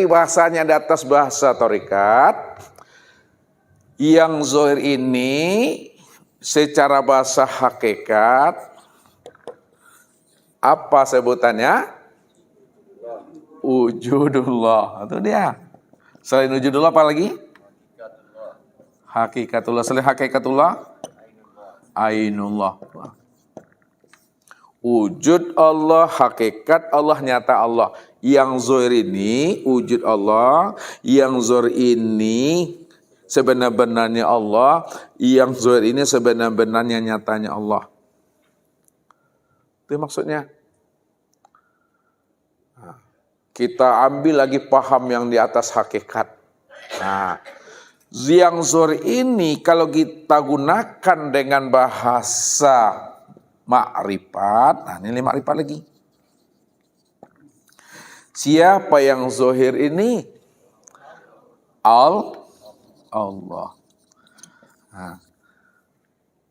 Bahasanya di atas bahasa tarikat. Yang zahir ini secara bahasa hakikat apa sebutannya? Wujudullah. Itu dia. Selain wujudullah apa lagi? Hakikatullah. Selain hakikatullah? Ainullah. Wujud Allah, hakikat Allah, nyata Allah. Yang zahir ini wujud Allah, yang zahir ini sebenar-benarnya Allah, yang zahir ini sebenar-benarnya nyatanya Allah. Itu maksudnya. Kita ambil lagi paham yang di atas hakikat. Nah, yang zahir ini kalau kita gunakan dengan bahasa makrifat, nah ini makrifat lagi. Siapa yang zahir ini? Allah. Nah,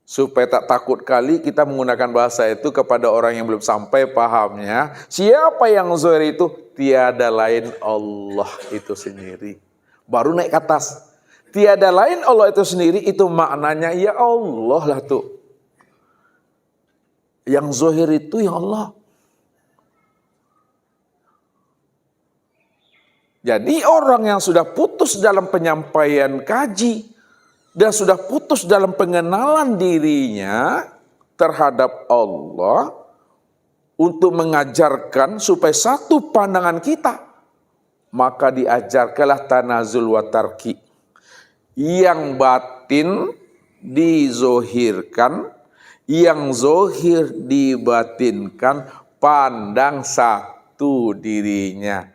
supaya tak takut kali kita menggunakan bahasa itu kepada orang yang belum sampai pahamnya. Siapa yang zahir itu? Tiada lain Allah itu sendiri. Baru naik ke atas. Tiada lain Allah itu sendiri, itu maknanya ya Allah lah tuh. Yang zahir itu ya Allah. Jadi orang yang sudah putus dalam penyampaian kaji dan sudah putus dalam pengenalan dirinya terhadap Allah untuk mengajarkan supaya satu pandangan kita, maka diajarkanlah tanazul wa tarki. Yang batin dizohirkan, yang zohir dibatinkan, pandang satu dirinya.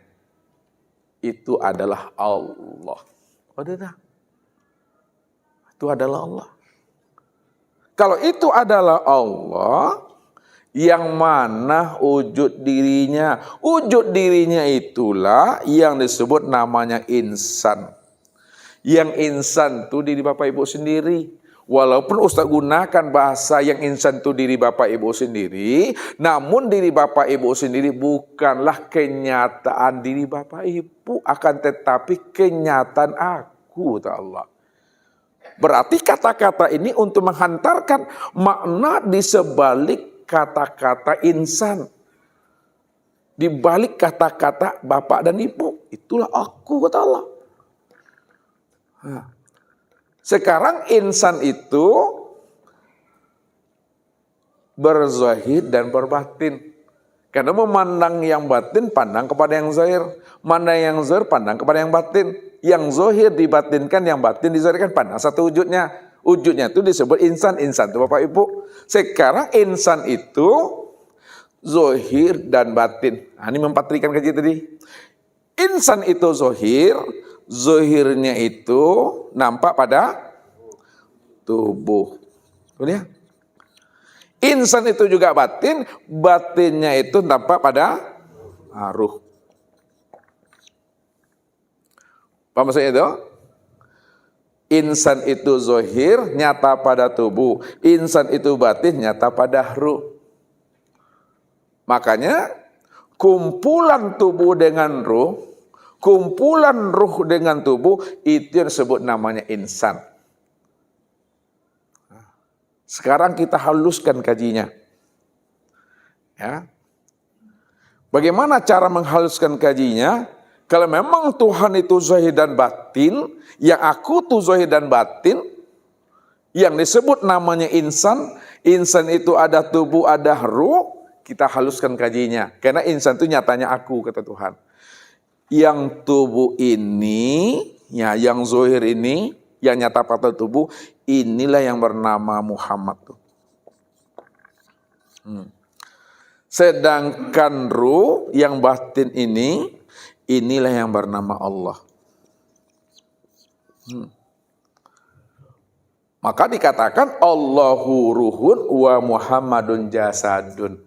Itu adalah Allah. Itu adalah Allah. Kalau itu adalah Allah, yang mana wujud dirinya? Wujud dirinya itulah yang disebut namanya insan. Yang insan itu diri Bapak Ibu sendiri. Walaupun Ustaz gunakan bahasa yang insan itu diri Bapak Ibu sendiri, namun diri Bapak Ibu sendiri bukanlah kenyataan diri Bapak Ibu, akan tetapi kenyataan aku, kata Allah. Berarti kata-kata ini untuk menghantarkan makna di sebalik kata-kata insan. Di balik kata-kata Bapak dan Ibu, itulah aku, kata Allah. Sekarang insan itu berzahir dan berbatin. Karena memandang yang batin, pandang kepada yang zahir. Mandang yang zahir, pandang kepada yang batin. Yang zahir dibatinkan, yang batin dizahirkan, pandang satu wujudnya. Wujudnya itu disebut insan. Insan itu Bapak Ibu. Sekarang insan itu zahir dan batin. Nah, ini mempatrikan kaji tadi. Insan itu zahir. Zahirnya itu nampak pada tubuh. Kemudian insan itu juga batin, batinnya itu nampak pada ruh. Apa maksudnya itu? Insan itu zahir, nyata pada tubuh. Insan itu batin, nyata pada ruh. Makanya kumpulan tubuh dengan ruh, kumpulan ruh dengan tubuh, itu yang disebut namanya insan. Sekarang kita haluskan kajinya. Ya. Bagaimana cara menghaluskan kajinya? Kalau memang Tuhan itu zahir dan batin, yang aku itu zahir dan batin, yang disebut namanya insan, insan itu ada tubuh, ada ruh, kita haluskan kajinya. Karena insan itu nyatanya aku, kata Tuhan. Yang tubuh ini, ya, yang zahir ini, yang nyata pada tubuh, inilah yang bernama Muhammad tuh. Sedangkan ruh yang batin ini, inilah yang bernama Allah. Maka dikatakan Allahu ruhun wa Muhammadun jasadun.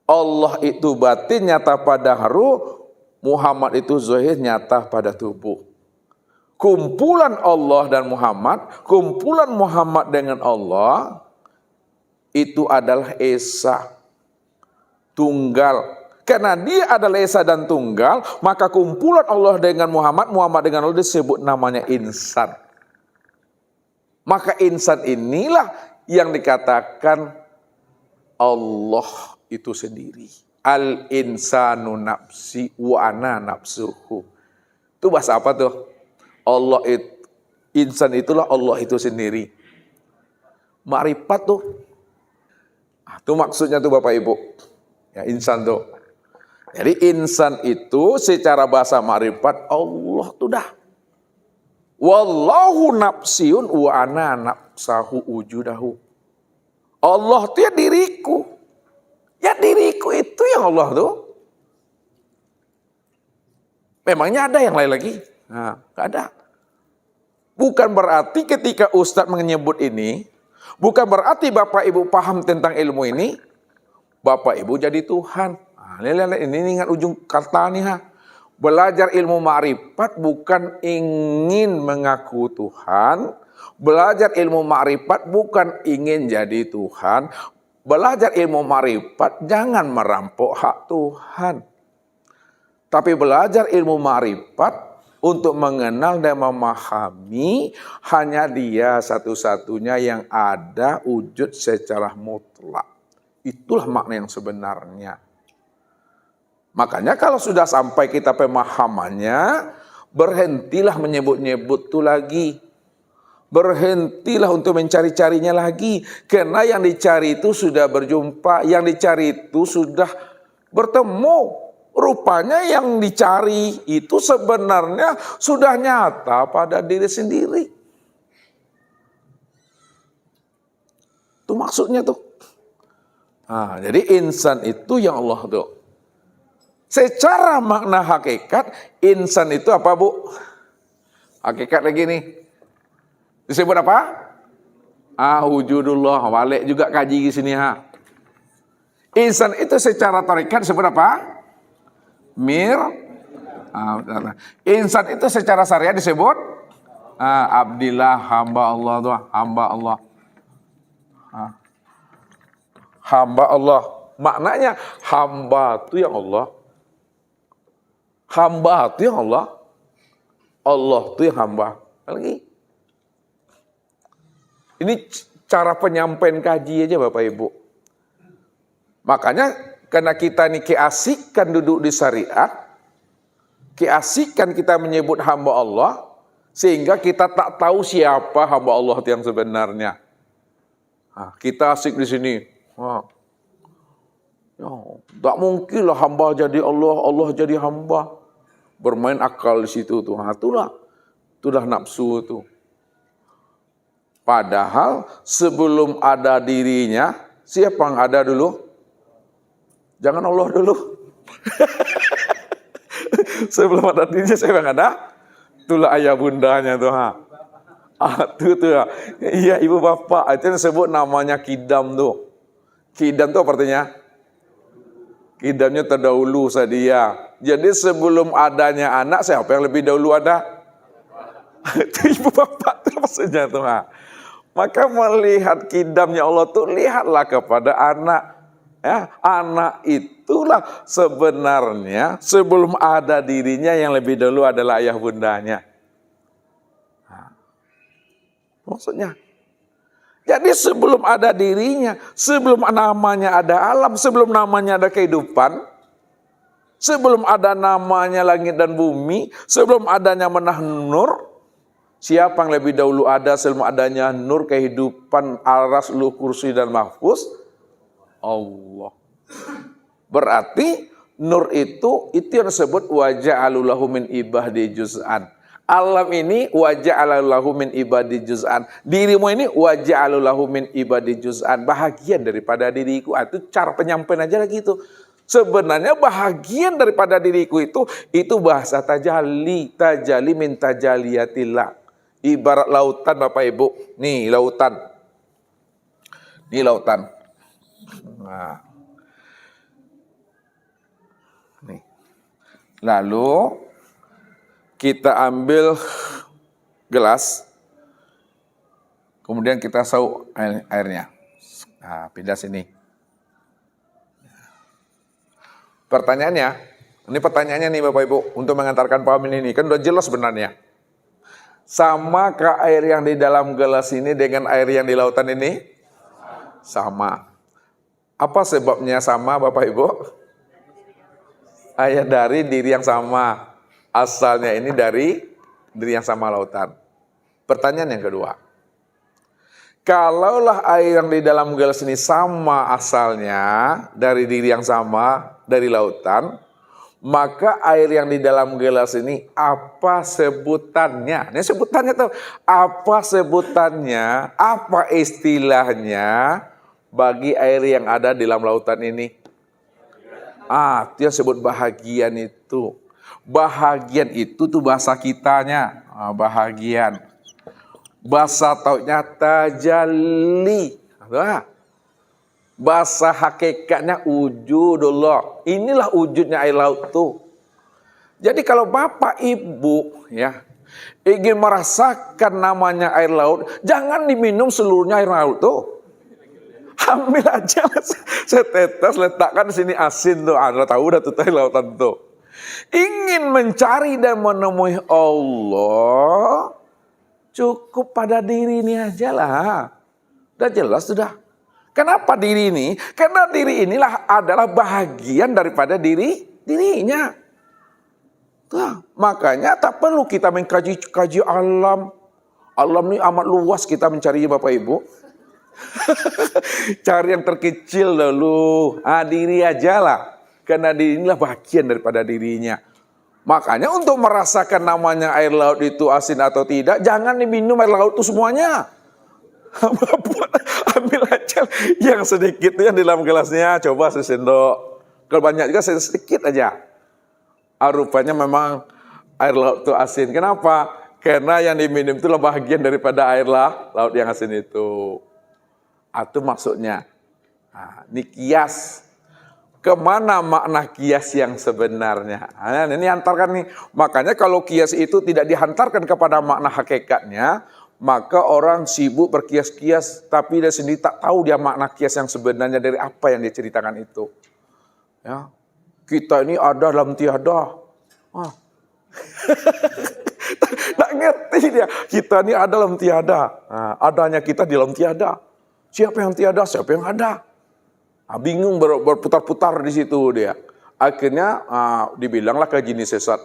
Allah itu batin nyata pada ruh, Muhammad itu zahir nyata pada tubuh. Kumpulan Allah dan Muhammad, kumpulan Muhammad dengan Allah, itu adalah esa, tunggal. Karena dia adalah Esa dan Tunggal, maka kumpulan Allah dengan Muhammad, Muhammad dengan Allah disebut namanya insan. Maka insan inilah yang dikatakan Allah itu sendiri. Al-insanu nafsi wa ana nafsuhu. Itu bahasa apa tuh? Allah itu, insan itulah Allah itu sendiri. Makrifat tuh. Itu maksudnya tuh Bapak Ibu. Ya, insan tuh. Jadi insan itu secara bahasa makrifat Allah tuh dah. Wallahu nafsiun wa ana nafsahu wujudahu. Allah itu ya diriku. Ya diriku itu yang Allah tuh. Memangnya ada yang lain lagi? Nah, gak ada. Bukan berarti ketika Ustadz menyebut ini, bukan berarti Bapak Ibu paham tentang ilmu ini, Bapak Ibu jadi Tuhan. Nah, ini ingat ujung kata nih ha. Belajar ilmu ma'rifat bukan ingin mengaku Tuhan. Belajar ilmu ma'rifat bukan ingin jadi Tuhan. Belajar ilmu ma'rifat jangan merampok hak Tuhan. Tapi belajar ilmu ma'rifat untuk mengenal dan memahami hanya Dia satu-satunya yang ada wujud secara mutlak. Itulah makna yang sebenarnya. Makanya kalau sudah sampai kita pemahamannya, berhentilah menyebut-nyebut itu lagi. Berhentilah untuk mencari-carinya lagi. Karena yang dicari itu sudah berjumpa, yang dicari itu sudah bertemu. Rupanya yang dicari itu sebenarnya sudah nyata pada diri sendiri. Itu maksudnya tuh. Nah, jadi insan itu yang Allah tuh. Secara makna hakikat, insan itu apa Bu? Hakikat lagi nih. Disebut apa? Wujudullah. Walik juga kaji di sini ha. Insan itu secara tarekat disebut apa? Insan itu secara syariat disebut abdillah, hamba Allah tuh, hamba Allah. Hamba Allah. Maknanya hamba itu yang Allah. Hamba itu yang Allah. Allah itu yang hamba. Lagi. Ini cara penyampaian kaji aja Bapak Ibu. Makanya karena kita ini keasikan duduk di syariat, keasikan kita menyebut hamba Allah, sehingga kita tak tahu siapa hamba Allah yang sebenarnya. Nah, kita asik di sini. Tak mungkinlah hamba jadi Allah, Allah jadi hamba. Bermain akal di situ tuh. Itulah nafsu itu. Padahal sebelum ada dirinya, siapa yang ada dulu? Jangan Allah dulu. Sebelum ada dirinya, siapa yang ada? Itulah ayah bundanya tuh. Tuh. Iya ibu bapak. Itu yang disebut namanya kidam tuh. Kidam tuh apa artinya? Kidamnya terdahulu sedia. Jadi sebelum adanya anak, siapa yang lebih dahulu ada? Itu ibu bapak itu maksudnya tuh. Maka melihat kidamnya Allah tuh lihatlah kepada anak. Ya, anak itulah sebenarnya sebelum ada dirinya yang lebih dahulu adalah ayah bundanya. Maksudnya. Jadi sebelum ada dirinya, sebelum namanya ada alam, sebelum namanya ada kehidupan, sebelum ada namanya langit dan bumi, sebelum adanya menah nur, siapa yang lebih dahulu ada sebelum adanya nur, kehidupan, aras, luh, kursi, dan mahfuz? Allah. Berarti nur itu yang disebut waja'alulahu min ibadi juz'an. Alam ini waja'alulahu min ibadi juz'an. Dirimu ini waja'alulahu min ibadi juz'an. Bahagian daripada diriku. Itu cara penyampaian aja lagi itu. Sebenarnya bahagian daripada diriku itu bahasa tajalli. Tajalli min tajaliyatillah. Ibarat lautan Bapak Ibu. Nih lautan. Ini lautan. Nah. Nih. Lalu kita ambil gelas, kemudian kita sauk airnya. Nah, pindah sini. Pertanyaannya nih Bapak Ibu, untuk mengantarkan paham ini kan udah jelas sebenarnya. Samakah air yang di dalam gelas ini dengan air yang di lautan ini? Sama. Apa sebabnya sama Bapak Ibu? Dari diri yang sama. Asalnya ini dari diri yang sama lautan. Pertanyaan yang kedua. Kalaulah air yang di dalam gelas ini sama asalnya dari diri yang sama, dari lautan, maka air yang di dalam gelas ini apa sebutannya? Ini sebutannya tuh apa sebutannya? Apa istilahnya bagi air yang ada di dalam lautan ini? Itu yang sebut bahagian itu. Bahagian itu tuh bahasa kitanya, bahagian. Bahasa taunya tajalli. Bahasa hakikatnya wujudullah. Inilah wujudnya air laut tuh. Jadi kalau Bapak Ibu ya ingin merasakan namanya air laut, jangan diminum seluruhnya air laut tuh. Ambil aja setetes, letakkan di sini asin tuh. Anda tahu udah tuh air lautan tuh. Ingin mencari dan menemui Allah, cukup pada diri ini aja lah. Udah jelas sudah. Kenapa diri ini? Karena diri inilah adalah bahagian daripada dirinya. Tuh, makanya tak perlu kita mengkaji alam. Alam ini amat luas kita mencarinya Bapak Ibu. Cari yang terkecil dulu. Diri aja lah. Karena diri inilah bahagian daripada dirinya. Makanya untuk merasakan namanya air laut itu asin atau tidak, jangan diminum air laut itu semuanya. Ambil aja yang sedikit yang di dalam gelasnya, coba sesendok. Kalau banyak juga sedikit aja. Rupanya memang air laut itu asin. Kenapa? Karena yang diminum itu bahagian daripada air laut yang asin itu. Itu maksudnya. Ini kias. Kemana makna kias yang sebenarnya? Ini hantarkan nih. Makanya kalau kias itu tidak dihantarkan kepada makna hakikatnya, maka orang sibuk berkias-kias, tapi dia sendiri tak tahu dia makna kias yang sebenarnya dari apa yang dia ceritakan itu. Ya, kita ini ada dalam tiada. Tak ngerti dia. Kita ini ada dalam tiada. Adanya kita di dalam tiada. Siapa yang tiada? Siapa yang ada? Bingung berputar-putar di situ dia. Akhirnya dibilanglah ke jin sesat.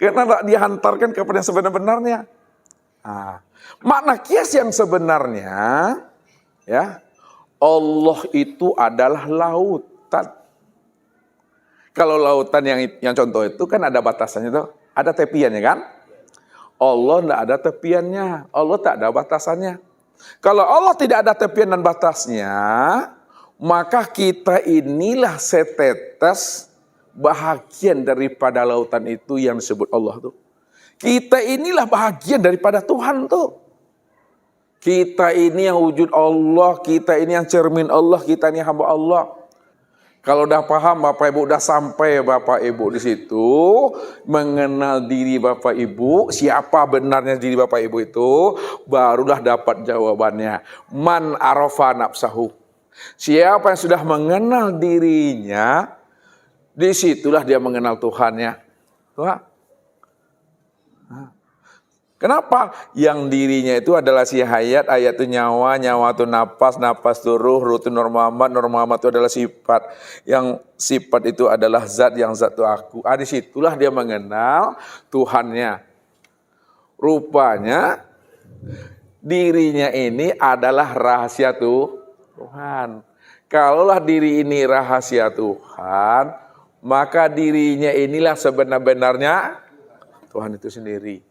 Karena tak dihantarkan kepada yang sebenar-benarnya. Makna kias yang sebenarnya, ya, Allah itu adalah lautan. Kalau lautan yang contoh itu kan ada batasannya tuh, ada tepiannya kan? Allah tidak ada tepiannya, Allah tak ada batasannya. Kalau Allah tidak ada tepian dan batasnya, maka kita inilah setetes bahagian daripada lautan itu yang disebut Allah tuh. Kita inilah bahagian daripada Tuhan tuh. Kita ini yang wujud Allah, kita ini yang cermin Allah, kita ini hamba Allah. Kalau udah paham Bapak Ibu, udah sampai Bapak Ibu di situ, mengenal diri Bapak Ibu, siapa benarnya diri Bapak Ibu itu, barulah dapat jawabannya. Man arafa nafsahu. Siapa yang sudah mengenal dirinya, disitulah dia mengenal Tuhannya. Tuhan. Kenapa? Yang dirinya itu adalah si hayat, hayat itu nyawa, nyawa itu napas, napas itu ruh, ruh itu nur Muhammad itu adalah sifat. Yang sifat itu adalah zat, yang zat itu aku. Disitulah dia mengenal Tuhannya. Rupanya dirinya ini adalah rahasia Tuhan. Kalaulah diri ini rahasia Tuhan, maka dirinya inilah sebenar-benarnya Tuhan itu sendiri.